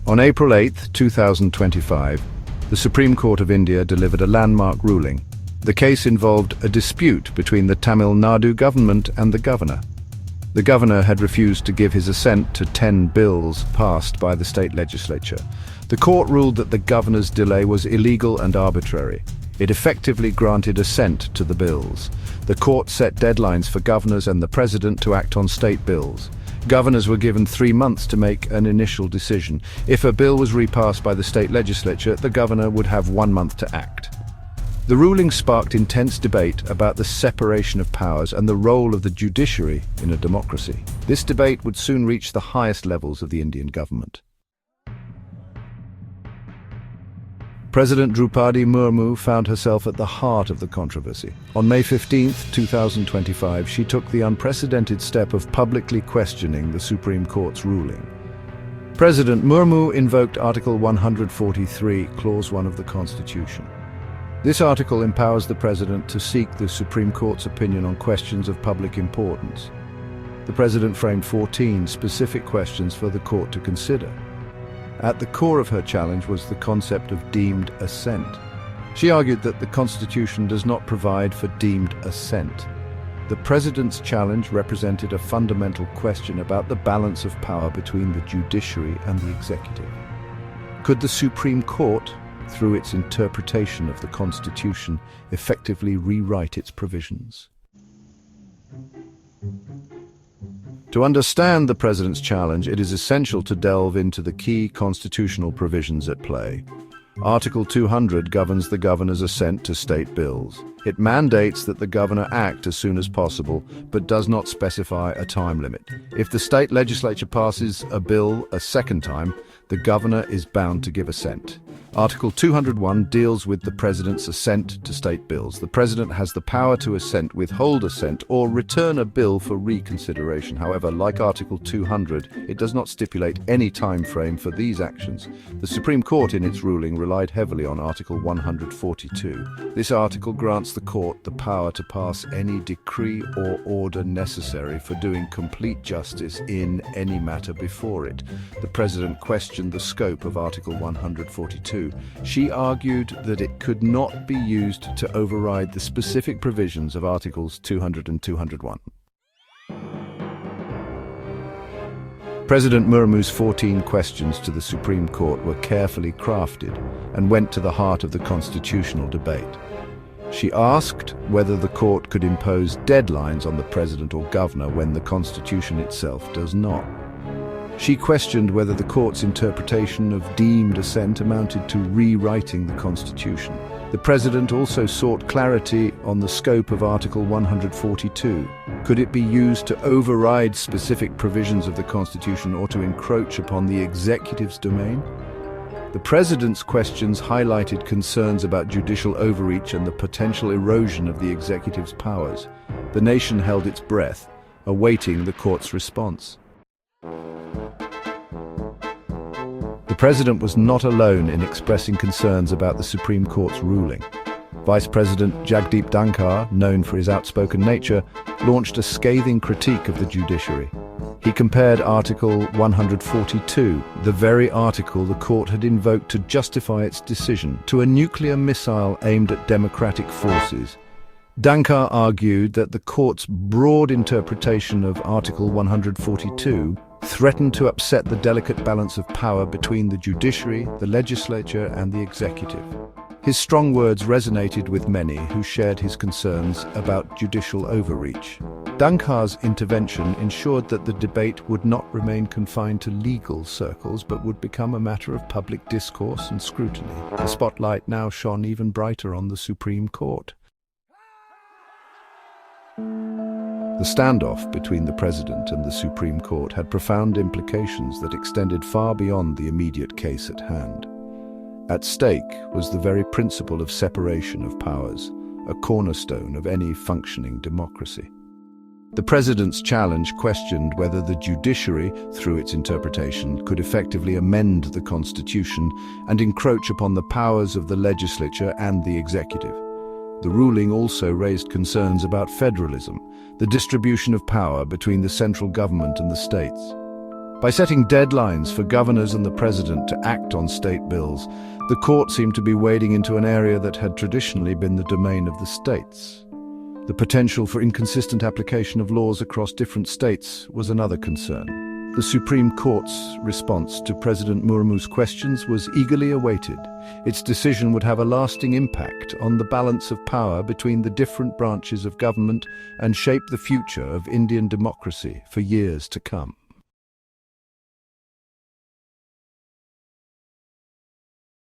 On April 8, 2025, the Supreme Court of India delivered a landmark ruling. The case involved a dispute between the Tamil Nadu government and the governor. The governor had refused to give his assent to 10 bills passed by the state legislature. The court ruled that the governor's delay was illegal and arbitrary. It effectively granted assent to the bills. The court set deadlines for governors and the president to act on state bills. Governors were given 3 months to make an initial decision. If a bill was repassed by the state legislature, the governor would have 1 month to act. The ruling sparked intense debate about the separation of powers and the role of the judiciary in a democracy. This debate would soon reach the highest levels of the Indian government. President Draupadi Murmu found herself at the heart of the controversy. On May 15, 2025, she took the unprecedented step of publicly questioning the Supreme Court's ruling. President Murmu invoked Article 143, Clause 1 of the Constitution. This article empowers the President to seek the Supreme Court's opinion on questions of public importance. The President framed 14 specific questions for the Court to consider. At the core of her challenge was the concept of deemed assent. She argued that the Constitution does not provide for deemed assent. The President's challenge represented a fundamental question about the balance of power between the judiciary and the executive. Could the Supreme Court, through its interpretation of the Constitution, effectively rewrite its provisions? To understand the President's challenge, it is essential to delve into the key constitutional provisions at play. Article 200 governs the governor's assent to state bills. It mandates that the governor act as soon as possible, but does not specify a time limit. If the state legislature passes a bill a second time, the governor is bound to give assent. Article 201 deals with the President's assent to state bills. The President has the power to assent, withhold assent, or return a bill for reconsideration. However, like Article 200, it does not stipulate any time frame for these actions. The Supreme Court, in its ruling, relied heavily on Article 142. This article grants the Court the power to pass any decree or order necessary for doing complete justice in any matter before it. The President questioned the scope of Article 142. She argued that it could not be used to override the specific provisions of Articles 200 and 201. President Murmu's 14 questions to the Supreme Court were carefully crafted and went to the heart of the constitutional debate. She asked whether the court could impose deadlines on the president or governor when the Constitution itself does not. She questioned whether the court's interpretation of deemed assent amounted to rewriting the Constitution. The President also sought clarity on the scope of Article 142. Could it be used to override specific provisions of the Constitution or to encroach upon the executive's domain? The President's questions highlighted concerns about judicial overreach and the potential erosion of the executive's powers. The nation held its breath, awaiting the court's response. The President was not alone in expressing concerns about the Supreme Court's ruling. Vice President Jagdeep Dhankar, known for his outspoken nature, launched a scathing critique of the judiciary. He compared Article 142, the very article the court had invoked to justify its decision, to a nuclear missile aimed at democratic forces. Dhankar argued that the court's broad interpretation of Article 142 threatened to upset the delicate balance of power between the judiciary, the legislature, and the executive. His strong words resonated with many who shared his concerns about judicial overreach. Dhankar's intervention ensured that the debate would not remain confined to legal circles, but would become a matter of public discourse and scrutiny. The spotlight now shone even brighter on the Supreme Court. The standoff between the President and the Supreme Court had profound implications that extended far beyond the immediate case at hand. At stake was the very principle of separation of powers, a cornerstone of any functioning democracy. The President's challenge questioned whether the judiciary, through its interpretation, could effectively amend the Constitution and encroach upon the powers of the legislature and the executive. The ruling also raised concerns about federalism, the distribution of power between the central government and the states. By setting deadlines for governors and the president to act on state bills, the court seemed to be wading into an area that had traditionally been the domain of the states. The potential for inconsistent application of laws across different states was another concern. The Supreme Court's response to President Murmu's questions was eagerly awaited. Its decision would have a lasting impact on the balance of power between the different branches of government and shape the future of Indian democracy for years to come.